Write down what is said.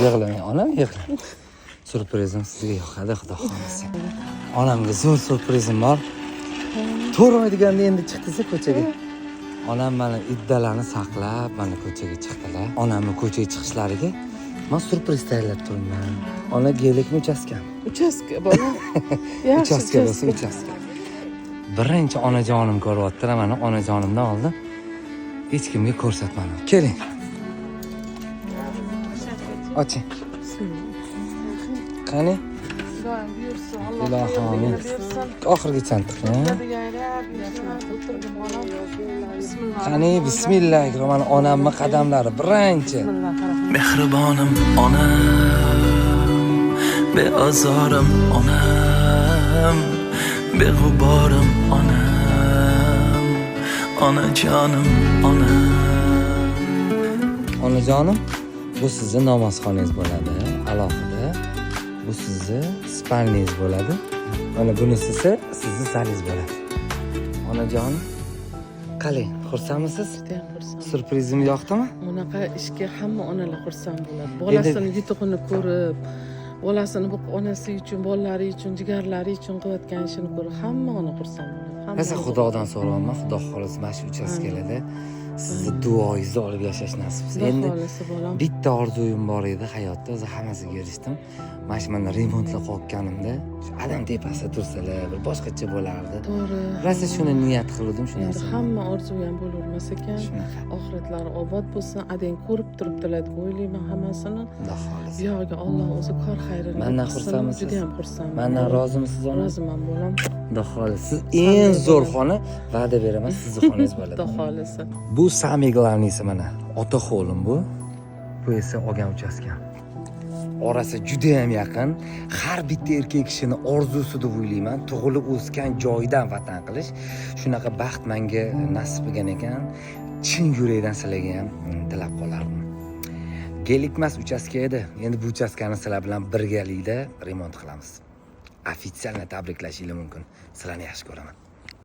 Yig'lamang, onam yig'lang. Surprizim sizga yoqadi, xudo xohlasa. Onamga zo'r surprizim bor. To'rmaydiganda endi chiqdisa ko'chaga. Onam mana iddalarni saqlab, mana ko'chaga chiqdilar. Onamning ko'chaga chiqishlariga men surpriz tayyorlab turibman. Ona gelikmi uchastkami? Uchastka bola. Yaxshi Uchastka bo'lsa uchastka. Birinchi onajonim ko'ryaptilar, mana onajonimdan oldin hech kimga ko'rsatmadim. Keling. Oching. Qani? Xudoyim buyursin, Alloh Ilohim. buyursin. Oxirgacha tiqing. Bismillah. Qani, bismillahirrohmanirrohim. Onamning qadamlari birinchi. Mehribonim onam, beazorim onam, beg'uborim onam, onajonim onam. Onajonim, bu sizni namozxonangiz bo'ladi, alohida. Bu sizni spalningiz bo'ladi. Mana bunisi sizni salingiz bo'ladi. Onajonim, qaling, xursandmisiz? Judayam xursand. Surprizim yoqdimi? Bunaqa ishga hamma onalar xursand bo'ladi. Bolasini yutug'ini ko'rib, bolasini bu onasi uchun, bolalari uchun, jigarlari uchun qilayotgan ishini ko'rib hamma ona xursand bo'ladi. Esa Xudodan so'rayman, Xudo xohlasa mana shu uchastkalarda sizni duoingizni olib yashash nasib etsin. Xudo xohlasa bolam. Bitta orzuyim bor edi hayotda, o'zi hammasiga erishdim. Mana remontlab qo'yganimda shu adam tepasida tursalar, bir boshqacha bo'lardi. To'g'ri. Rosa shuni niyat qildim, shu Endi narsa. hamma orzu ham bo'lavermas ekan. Shunaqa. Oxiratlari obod bo'lsin, adang ko'rib turibdilar deb o'ylayman hammasini. Xudo xohlasa. Buyog'iga Alloh o'zi kor xayrini Mendan qilsin. xursandmisiz? Juda ham xursandman. Mendan rozimisiz ona? Roziman bolam. Xudo xohlasa. Siz eng zo'r xona, va'da beraman, sizni xonangiz bo'ladi. Xudo xohlasa. Bu sami glavniysi mana. Ota xo'lim bu. Bu esa olgan uchastkam. Orasi juda ham yaqin. Har bitta erkak kishini orzusi deb o'ylayman. Tug'ilib o'sgan joydan vatan qilish. Shunaqa baxt menga nasib qilgan ekan. Chin yurakdan sizlarga ham tilab qolardim. Gelikmas uchastka edi. Endi bu uchastkani sizlar bilan birgalikda remont qilamiz. Ofitsialni tabriklashingiz mumkin. Sizlarni yaxshi ko'raman.